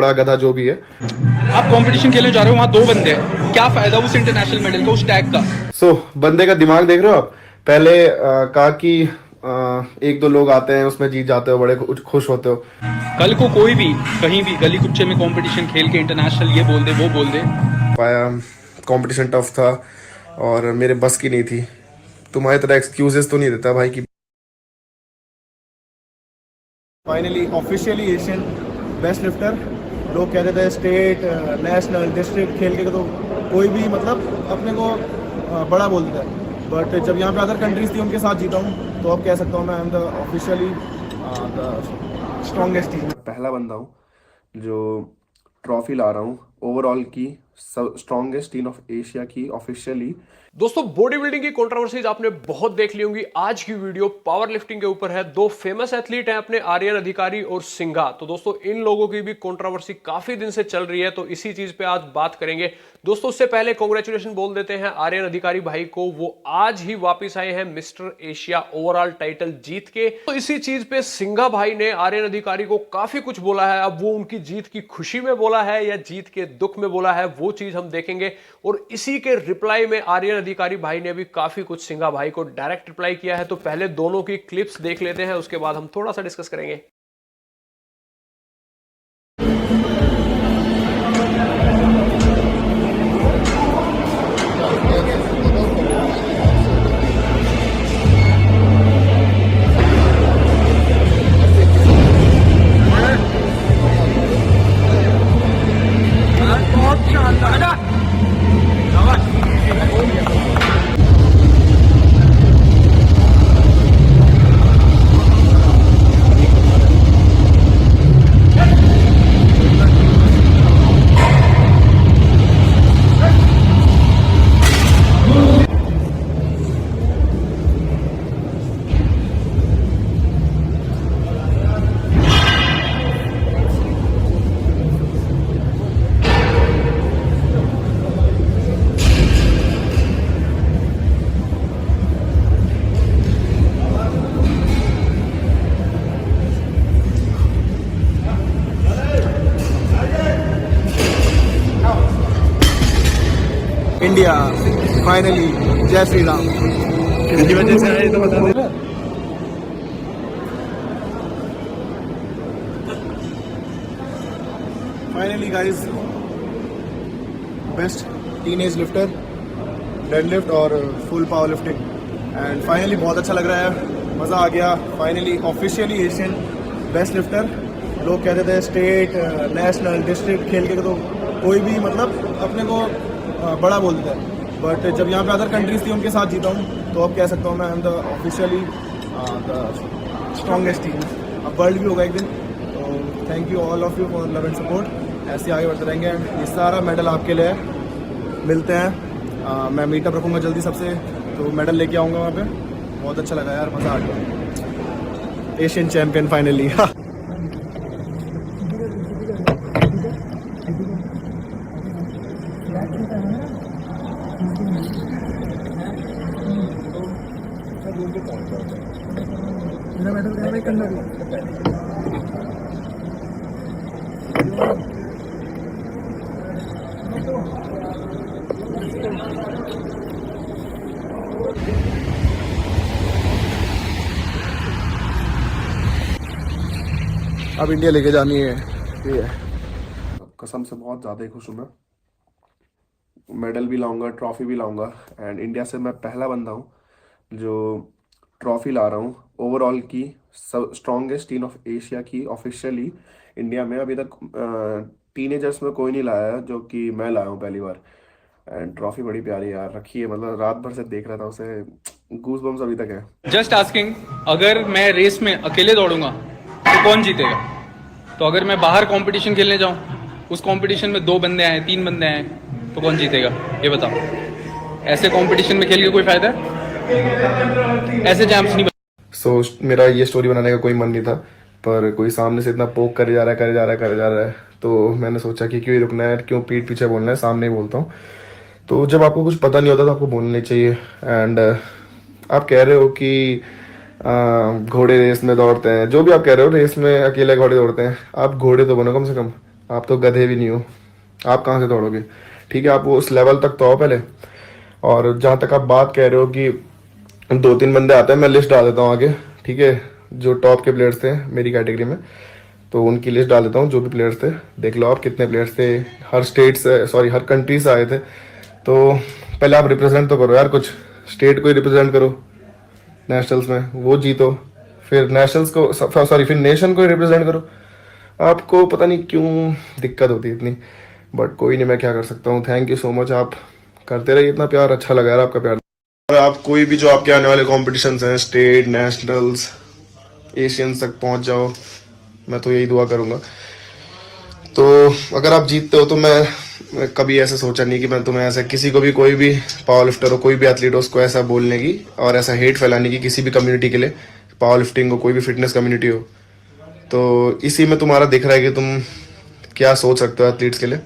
घोड़ा गधा जो भी है। आप कंपटीशन खेलने जा रहे हो, वहाँ दो बंदे हैं, क्या फायदा उस इंटरनेशनल मेडल का, उस टैग का? बंदे का दिमाग देख रहे हो आप। पहले कहा कि एक दो लोग आते हैं, उसमें जीत जाते हो, बड़े खुश होते हो। कल को कोई भी कहीं भी गली कुच्चे में कंपटीशन खेल के इंटरनेशनल ये बोल दे वो बोल दे। पाया, कंपटीशन टफ था और मेरे बस की नहीं थी। तुम्हारी तरह एक्सक्यूजेस तो नहीं देता भाई कि finally officially Asian best lifter. लोग कहते थे स्टेट नेशनल डिस्ट्रिक्ट खेल के तो कोई भी मतलब अपने को बड़ा बोलता है, बट जब यहाँ पे अदर कंट्रीज थी उनके साथ जीता हूँ तो अब कह सकता हूँ मैं I am the officially the strongest team. पहला बंदा हूँ जो ट्रॉफी ला रहा हूँ ओवरऑल की, स्ट्रॉन्गेस्ट टीम ऑफ एशिया की ऑफिशियली। दोस्तों, बॉडी बिल्डिंग की कंट्रोवर्सीज आपने बहुत देख ली होंगी। आज की वीडियो पावर लिफ्टिंग के ऊपर है। दो फेमस एथलीट हैं अपने, आर्यन अधिकारी और सिंघा। तो दोस्तों, इन लोगों की भी कंट्रोवर्सी काफी दिन से चल रही है, तो इसी चीज पे आज बात करेंगे। दोस्तों, उससे पहले कांग्रेचुलेशन बोल देते हैं आर्यन अधिकारी भाई को। वो आज ही वापिस आए हैं मिस्टर एशिया ओवरऑल टाइटल जीत के। तो इसी चीज पे सिंघा भाई ने आर्यन अधिकारी को काफी कुछ बोला है। अब वो उनकी जीत की खुशी में बोला है या जीत के दुख में बोला है, वो चीज हम देखेंगे। और इसी के रिप्लाई में आर्यन अधिकारी भाई ने भी काफी कुछ सिंघा भाई को डायरेक्ट रिप्लाई किया है। तो पहले दोनों की क्लिप्स देख लेते हैं, उसके बाद हम थोड़ा सा डिस्कस करेंगे। इंडिया फाइनली, जय श्री राम। किसकी वजह से आए तो बता दे। Finally guys, best teenage lifter, deadlift और full power lifting, and finally बहुत अच्छा लग रहा है, मज़ा आ गया। Finally officially Asian best lifter. लोग कहते थे स्टेट नेशनल डिस्ट्रिक्ट खेल के तो कोई भी मतलब अपने को बड़ा बोलता है, बट जब यहाँ पे अदर कंट्रीज थी उनके साथ जीता हूँ तो अब कह सकता हूँ मैं I am the officially the strongest team. अब वर्ल्ड भी होगा एक दिन, तो thank you all of you for love and support. ऐसे आगे बढ़ते रहेंगे एंड ये सारा मेडल आपके लिए है। मिलते हैं, मैं मीटअप रखूँगा जल्दी सबसे, तो मेडल लेके आऊँगा वहाँ पे। बहुत अच्छा लगा यार, मज़ा आ गया। Asian champion finally. मेरा मेडल क्या है करना भी। अब इंडिया लेके जानी है, ये है। कसम से बहुत ज़्यादा ही खुश हूँ मैं। मेडल भी लाऊंगा, ट्रॉफी भी लाऊंगा, एंड इंडिया से मैं पहला बंदा हूँ जो ट्रॉफी ला रहा हूँ ओवरऑल की, स्ट्रॉन्गेस्ट टीम ऑफ एशिया की ऑफिशियली इंडिया में। अभी तक टीनेजर्स में कोई नहीं लाया है, जो कि मैं लाया हूँ पहली बार। एंड ट्रॉफी बड़ी प्यारी यार रखी है, मतलब रात भर से देख रहा था उसे, गूज बम्स अभी तक है। जस्ट आस्किंग, अगर मैं रेस में अकेले दौड़ूंगा तो कौन जीतेगा? तो अगर मैं बाहर कंपटीशन खेलने जाऊं, उस कंपटीशन में दो बंदे आए, तीन बंदे आए, तो कौन जीतेगा ये बताओ? ऐसे कंपटीशन में खेल के कोई फायदा है? ऐसे जैम्स नहीं। मेरा ये स्टोरी बनाने का कोई मन नहीं था, पर कोई सामने से इतना पोक करे जा रहा है, करे जा रहा है, करे जा रहा है, तो मैंने सोचा कि क्यों ही रुकना है, क्यों पीठ पीछे बोलना है, सामने ही बोलता हूँ। तो जब आपको कुछ पता नहीं होता तो आपको बोलना चाहिए। एंड आप कह रहे हो कि घोड़े रेस में दौड़ते हैं, जो भी आप कह रहे हो, रेस में अकेले घोड़े दौड़ते हैं, आप घोड़े तो बनो कम से कम। आप तो गधे भी नहीं हो, आप कहाँ से दौड़ोगे? ठीक है, आप वो उस लेवल तक तो आओ पहले। और जहाँ तक आप बात कह रहे हो कि 2-3 बंदे आते हैं, मैं लिस्ट डाल देता हूँ आगे, ठीक है, जो टॉप के प्लेयर्स थे मेरी कैटेगरी में, तो उनकी लिस्ट डाल देता हूँ, जो भी प्लेयर्स थे देख लो आप कितने प्लेयर्स थे, हर स्टेट से, सॉरी हर कंट्री से आए थे। तो पहले आप रिप्रेजेंट तो करो यार, कुछ स्टेट को ही रिप्रेजेंट करो नेशनल्स में, वो जीतो, फिर नेशनल्स को, सॉरी फिर नेशन को ही रिप्रेजेंट करो। आपको पता नहीं क्यों दिक्कत होती है इतनी, बट कोई नहीं, मैं क्या कर सकता हूँ। थैंक यू सो मच, आप करते रहिए इतना प्यार, अच्छा लगा यार आपका प्यार। और आप कोई भी जो आपके आने वाले कॉम्पिटिशन्स हैं, स्टेट, नेशनल्स, एशियंस तक पहुँच जाओ, मैं तो यही दुआ करूँगा। तो अगर आप जीतते हो तो मैं कभी ऐसा सोचा नहीं कि मैं तुम्हें ऐसा, किसी को भी, कोई भी पावर लिफ्टर हो, कोई भी एथलीट हो, उसको ऐसा बोलने की और ऐसा हेट फैलाने की किसी भी कम्युनिटी के लिए, पावर लिफ्टिंग हो, कोई भी फिटनेस कम्युनिटी हो। तो इसी में तुम्हारा दिख रहा है कि तुम क्या सोच सकते हो एथलीट्स के लिए,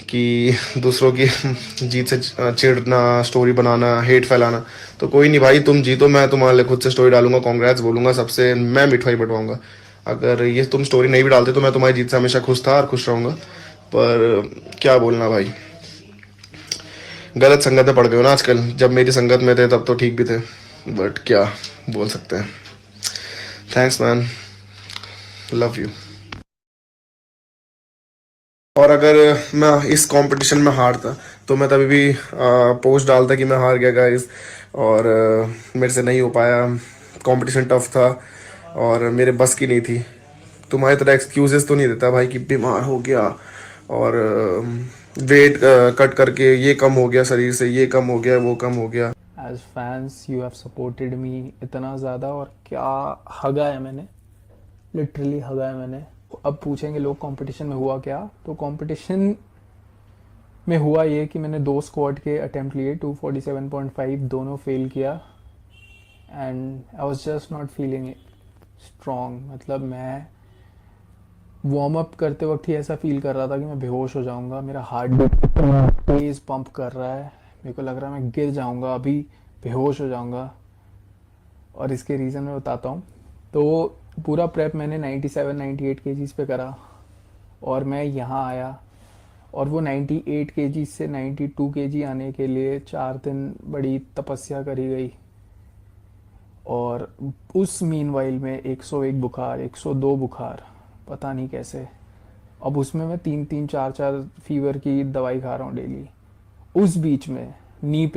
कि दूसरों की जीत से चिढ़ना, स्टोरी बनाना, हेट फैलाना। तो कोई नहीं भाई, तुम जीतो, मैं तुम्हारे लिए खुद से स्टोरी डालूंगा, कॉन्ग्रेट्स बोलूंगा सबसे, मैं मिठाई बंटवाऊंगा। अगर ये तुम स्टोरी नहीं भी डालते तो मैं तुम्हारी जीत से हमेशा खुश था और खुश रहूंगा। पर क्या बोलना भाई, गलत संगत में पड़ गए हो ना आजकल, जब मेरी संगत में थे तब तो ठीक भी थे, बट क्या बोल सकते हैं। Thanks man, love you. और अगर मैं इस कंपटीशन में हारता तो मैं तभी भी पोस्ट डालता कि मैं हार गया गाइस, और मेरे से नहीं हो पाया, कंपटीशन टफ था और मेरे बस की नहीं थी। तुम्हारी तरह एक्सक्यूजेस तो नहीं देता भाई कि बीमार हो गया और वेट कट करके ये कम हो गया, शरीर से ये कम हो गया, वो कम हो गया। As fans you have supported me इतना ज़्यादा, और क्या हगा है मैंने, लिटरली हगा है मैंने। अब पूछेंगे लोग कंपटीशन में हुआ क्या, तो कंपटीशन में हुआ ये कि मैंने 2 स्क्वाट के अटेम्प्ट लिए, 247.5 दोनों फेल किया, and I was just not feeling strong. मतलब मैं वार्म अप करते वक्त ही ऐसा फील कर रहा था कि मैं बेहोश हो जाऊंगा, मेरा हार्ट बीट तेज़ पंप कर रहा है, मेरे को लग रहा है मैं गिर जाऊंगा, अभी बेहोश हो जाऊंगा। और इसके रीज़न मैं बताता हूँ। तो पूरा प्रेप मैंने 97-98 केजीज पे करा, और मैं यहाँ आया, और वो 98 केजीज से 92 केजी आने के लिए 4 दिन बड़ी तपस्या करी गई। और उस मीनवाइल में 101 बुखार, 102 बुखार, पता नहीं कैसे। अब उसमें मैं 3-3, 4-4 फीवर की दवाई खा रहा हूँ डेली। उस बीच में नी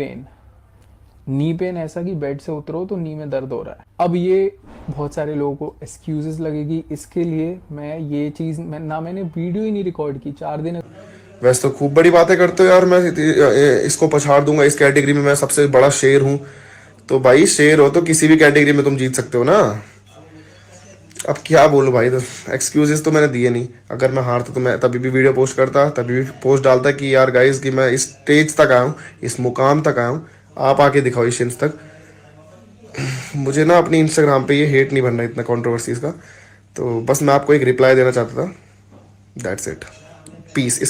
पेन ऐसा कि बेड से उतरो तो नी में दर्द हो रहा है। अब ये बहुत सारे लोगों को एक्सक्यूजेस लगेगी, इसके लिए मैं ये चीज़ मैंने वीडियो ही नहीं रिकॉर्ड की 4 दिन। वैसे तो खूब बड़ी बातें करते हो यार, मैं इसको पछाड़ दूंगा, इस कैटेगरी में मैं सबसे बड़ा शेर हूँ। तो भाई शेर हो तो किसी भी कैटेगरी में तुम जीत सकते हो ना। अब क्या बोलूं भाई, तो एक्सक्यूजेस तो मैंने दिए नहीं। अगर मैं हारता तो मैं तभी भी वीडियो पोस्ट करता, तभी भी पोस्ट डालता कि यार गाइस कि मैं इस स्टेज तक आया हूँ, इस मुकाम तक आया हूँ, आप आके दिखाओ एशियंस तक। मुझे ना अपनी इंस्टाग्राम पे ये हेट नहीं बनना इतना कंट्रोवर्सीज का। तो बस मैं आपको एक रिप्लाई देना चाहता था, that's it, peace.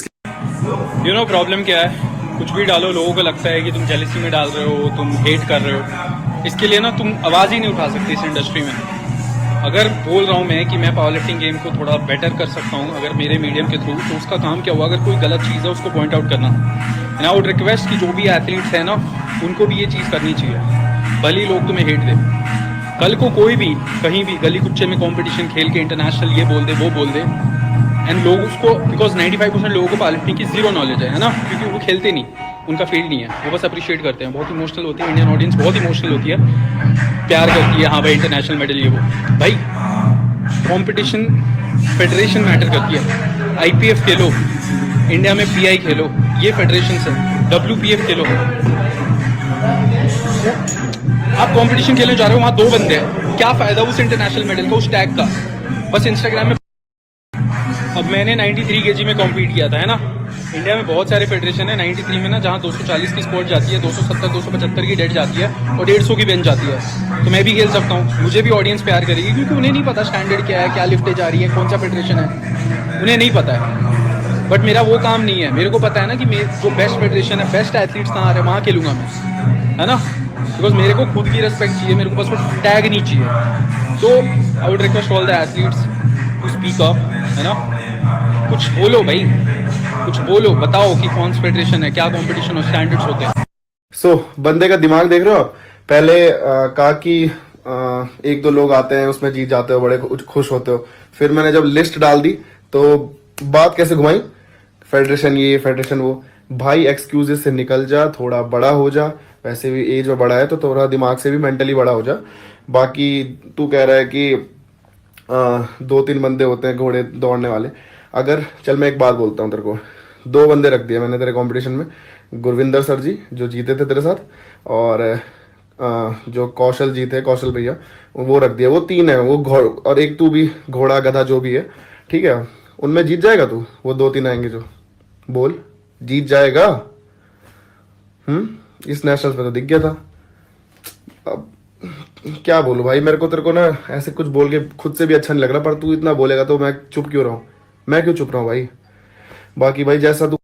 You know problem क्या है, कुछ भी डालो लोगों को लगता है कि तुम जेलसी में डाल रहे हो, तुम हेट कर रहे हो। इसके लिए ना तुम आवाज़ ही नहीं उठा सकते इस इंडस्ट्री में। अगर बोल रहा हूँ मैं कि मैं पावर लिफ्टिंग गेम को थोड़ा बेटर कर सकता हूँ अगर मेरे मीडियम के थ्रू, तो उसका काम क्या हुआ, अगर कोई गलत चीज़ है उसको पॉइंट आउट करना। एंड आई वुड रिक्वेस्ट कि जो भी एथलीट्स हैं ना, उनको भी ये चीज़ करनी चाहिए, भले ही लोग तुम्हें हेट दे। कल को कोई भी कहीं भी गली कुच्चे में कंपटीशन खेल के इंटरनेशनल ये बोल दे, वो बोल दे, एंड लोग उसको, बिकॉज 95% लोगों को पावर लिफ्टिंग की जीरो नॉलेज है ना, क्योंकि वो खेलते नहीं, उनका फील्ड नहीं है, वो बस अप्रिशिएट करते हैं। बहुत इमोशनल होती है, इंडियन ऑडियंस बहुत इमोशनल होती है, प्यार करती है, हाँ भाई इंटरनेशनल मेडल ये वो। भाई कंपटीशन फेडरेशन मैटर करती है। IPF खेलो, इंडिया में PI खेलो, ये फेडरेशन है। WPF खेलो, आप कंपटीशन खेलने जा रहे हो, वहाँ 2 बंदे हैं, क्या फ़ायदा उस इंटरनेशनल मेडल का, उस टैग का, बस इंस्टाग्राम में। अब मैंने 93 kg में कॉम्पीट किया था, है ना। इंडिया में बहुत सारे फेडरेशन है, 93 में ना, जहाँ 240 की स्क्वाट जाती है, 270, 275 की डेड जाती है, और 150 की बेंच जाती है। तो मैं भी खेल सकता हूँ, मुझे भी ऑडियंस प्यार करेगी, क्योंकि उन्हें नहीं पता स्टैंडर्ड क्या है, क्या लिफ्टें जा रही है, कौन सा फेडरेशन है, उन्हें नहीं पता है। बट मेरा वो काम नहीं है, मेरे को पता है ना कि जो बेस्ट फेडरेशन है, बेस्ट एथलीट्स कहाँ आ रहे हैं, वहाँ खेलूंगा मैं, है ना। बिकॉज मेरे को खुद की रिस्पेक्ट चाहिए, मेरे को बस वो टैग नहीं चाहिए। तो I would request all the athletes to speak up, है ना। कुछ बोलो भाई, कुछ बोलो, बताओ कि कौन सा फेडरेशन है, क्या कंपटीशन और स्टैंडर्ड्स होते हैं। सो बंदे का दिमाग देख रहे हो आप? पहले कहा कि एक दो लोग आते हैं, उसमें जीत जाते हो, बड़े खुश होते हो। फिर मैंने जब लिस्ट डाल दी तो बात कैसे घुमाई, फेडरेशन ये फेडरेशन वो। भाई एक्सक्यूजेस से निकल जा, थोड़ा बड़ा हो जा, वैसे भी एज में बड़ा है तो थोड़ा दिमाग से भी मेंटली बड़ा हो जा। बाकी तू कह रहा है कि दो तीन बंदे होते हैं घोड़े दौड़ने वाले। अगर चल मैं एक बात बोलता हूँ तेरे को, दो बंदे रख दिए मैंने तेरे कंपटीशन में, गुरविंदर सर जी जो जीते थे तेरे साथ, और जो कौशल जी थे, कौशल भैया, वो रख दिया। वो तीन है, वो और एक तू भी, घोड़ा गधा जो भी है, ठीक है। उनमें जीत जाएगा तू? वो दो तीन आएंगे जो, बोल जीत जाएगा? इस नेशनल्स में तो दिख गया था। अब क्या बोलूं भाई, मेरे को तेरे को ना ऐसे कुछ बोल के खुद से भी अच्छा नहीं लग रहा, पर तू इतना बोलेगा तो मैं चुप क्यों रहा हूँ? मैं क्यों चुप रहा हूँ भाई? बाकी भाई जैसा तू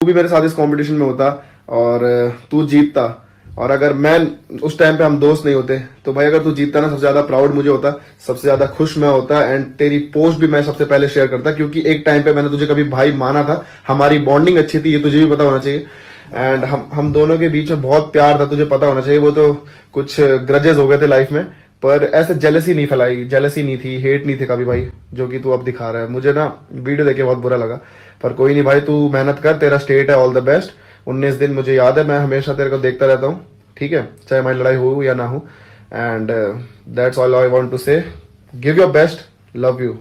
भी मेरे साथ इस कंपटीशन में होता और तू जीतता, और अगर मैं उस टाइम पे हम दोस्त नहीं होते, तो भाई अगर तू जीतता ना, सबसे ज्यादा प्राउड मुझे होता, सबसे ज्यादा खुश मैं होता, एंड तेरी पोस्ट भी मैं सबसे पहले शेयर करता, क्योंकि एक टाइम पे मैंने तुझे कभी भाई माना था, हमारी बॉन्डिंग अच्छी थी, ये तुझे भी पता होना चाहिए। एंड हम दोनों के बीच में बहुत प्यार था, तुझे पता होना चाहिए। वो तो कुछ ग्रजेस हो गए थे लाइफ में, पर ऐसे जेलसी नहीं फैलाई, जेलसी नहीं थी, हेट नहीं थे कभी भाई, जो कि तू अब दिखा रहा है। मुझे ना वीडियो देख के बहुत बुरा लगा, पर कोई नहीं भाई, तू मेहनत कर, तेरा स्टेट है, ऑल द बेस्ट। 19 दिन मुझे याद है, मैं हमेशा तेरे को देखता रहता हूँ, ठीक है, चाहे हमारी लड़ाई हो या ना हो। And that's all I want to say, give your best, love you.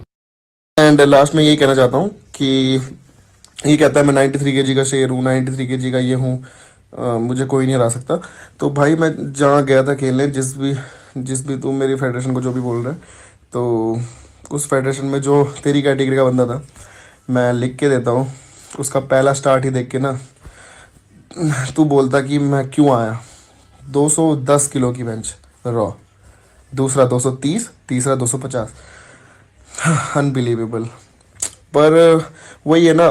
And last में यही कहना चाहता हूँ कि ये कहता है मैं 93 केजी का शेर हूँ, 93 केजी का ये हूँ, मुझे कोई नहीं हरा सकता। तो भाई मैं जहाँ गया था खेलने, जिस भी तू मेरी फेडरेशन को जो भी बोल रहा है, तो उस फेडरेशन में जो तेरी कैटेगरी का बंदा था, मैं लिख के देता हूँ, उसका पहला स्टार्ट ही देख के ना तू बोलता कि मैं क्यों आया। 210 किलो की बेंच रॉ, दूसरा 230, तीसरा 250, अनबिलीवेबल। पर वही है ना,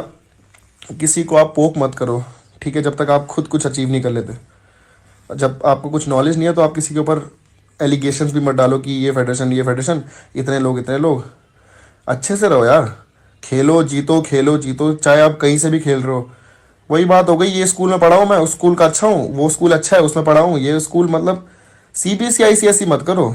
किसी को आप पोक मत करो, ठीक है, जब तक आप खुद कुछ अचीव नहीं कर लेते। जब आपको कुछ नॉलेज नहीं है तो आप किसी के ऊपर एलिगेशंस भी मत डालो कि ये फेडरेशन, इतने लोग। अच्छे से रहो यार, खेलो जीतो, चाहे आप कहीं से भी खेल रहे हो। वही बात हो गई, ये स्कूल में पढ़ा हूँ मैं, उस स्कूल का अच्छा हूँ, वो स्कूल अच्छा है उसमें पढ़ा हूँ, ये स्कूल मतलब CBSE ICSE मत करो,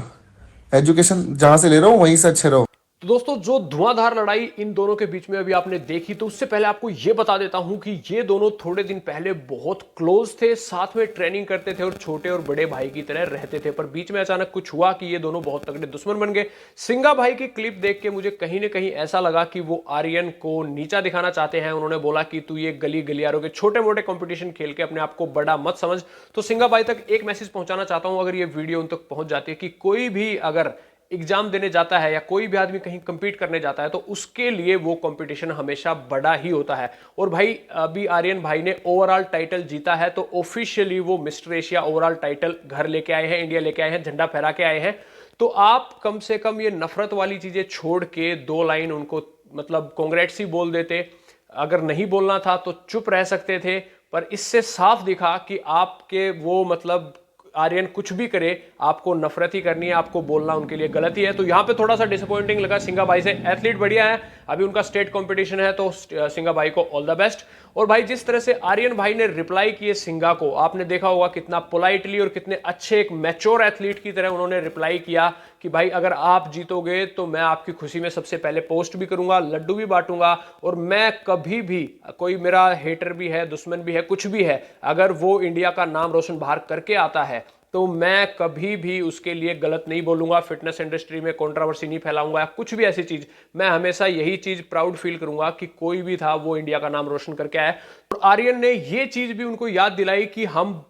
एजुकेशन जहाँ से ले रहा हूँ वहीं से अच्छे रहो। तो दोस्तों, जो धुआंधार लड़ाई इन दोनों के बीच में अभी आपने देखी, तो उससे पहले आपको ये बता देता हूं कि ये दोनों थोड़े दिन पहले बहुत क्लोज थे, साथ में ट्रेनिंग करते थे और छोटे और बड़े भाई की तरह रहते थे। पर बीच में अचानक कुछ हुआ कि ये दोनों बहुत तगड़े दुश्मन बन गए। सिंगा भाई की क्लिप देख के मुझे कहीं ना कहीं ऐसा लगा कि वो आर्यन को नीचा दिखाना चाहते हैं। उन्होंने बोला कि तू ये गलियारों के छोटे मोटे कंपटीशन खेल के अपने आप को बड़ा मत समझ। तो सिंगा भाई तक एक मैसेज पहुंचाना चाहता हूं, अगर ये वीडियो उन तक पहुंच जाती है, कि कोई भी अगर एग्जाम देने जाता है या कोई भी आदमी कहीं कंपीट करने जाता है, तो उसके लिए वो कंपटीशन हमेशा बड़ा ही होता है। और भाई अभी आर्यन भाई ने ओवरऑल टाइटल जीता है, तो ऑफिशियली वो मिस्टर एशिया ओवरऑल टाइटल घर लेके आए हैं, इंडिया लेके आए हैं, झंडा फहरा के आए हैं। तो आप कम से कम ये नफरत वाली चीजें छोड़ के 2 लाइन उनको मतलब कांग्रेट्स ही बोल देते। अगर नहीं बोलना था तो चुप रह सकते थे, पर इससे साफ दिखा कि आपके वो मतलब आर्यन कुछ भी करे, आपको नफरत ही करनी है, आपको बोलना उनके लिए गलत ही है। तो यहां पे थोड़ा सा डिसअपॉइंटिंग लगा सिंगा भाई से। एथलीट बढ़िया है, अभी उनका स्टेट कंपटीशन है, तो सिंगा भाई को ऑल द बेस्ट। और भाई जिस तरह से आर्यन भाई ने रिप्लाई किए सिंगा को, आपने देखा होगा कितना पोलाइटली और कितने अच्छे एक मैच्योर एथलीट की तरह उन्होंने रिप्लाई किया कि भाई अगर आप जीतोगे तो मैं आपकी खुशी में सबसे पहले पोस्ट भी करूंगा, लड्डू भी बांटूंगा, और मैं कभी भी, कोई मेरा हेटर भी है, दुश्मन भी है, कुछ भी है, अगर वो इंडिया का नाम रोशन बाहर करके आता है तो मैं कभी भी उसके लिए गलत नहीं बोलूंगा, फिटनेस इंडस्ट्री में कंट्रोवर्सी नहीं फैलाऊंगा या कुछ भी ऐसी चीज। मैं हमेशा यही चीज प्राउड फील करूंगा कि कोई भी था वो इंडिया का नाम रोशन करके आया। और आर्यन ने ये चीज भी उनको याद दिलाई कि हम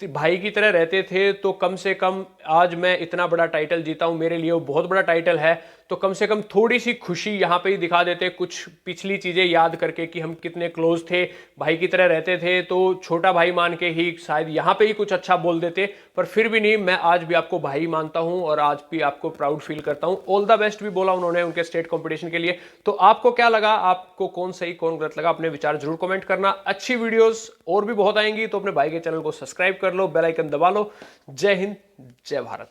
भाई की तरह रहते थे, तो कम से कम आज मैं इतना बड़ा टाइटल जीता हूं, मेरे लिए वो बहुत बड़ा टाइटल है, तो कम से कम थोड़ी सी खुशी यहां पे ही दिखा देते, कुछ पिछली चीजें याद करके कि हम कितने क्लोज थे, भाई की तरह रहते थे, तो छोटा भाई मान के ही शायद यहां पे ही कुछ अच्छा बोल देते। पर फिर भी नहीं, मैं आज भी आपको भाई मानता हूं और आज भी आपको प्राउड फील करता हूं। ऑल द बेस्ट भी बोला उन्होंने उनके स्टेट कंपटीशन के लिए। तो आपको क्या लगा, आपको कौन सही कौन गलत लगा, अपने विचार जरूर कमेंट करना। अच्छी वीडियोस और भी बहुत आएंगी, तो अपने भाई के चैनल को सब्सक्राइब कर लो, बेल आइकन दबा लो। जय हिंद, जय भारत।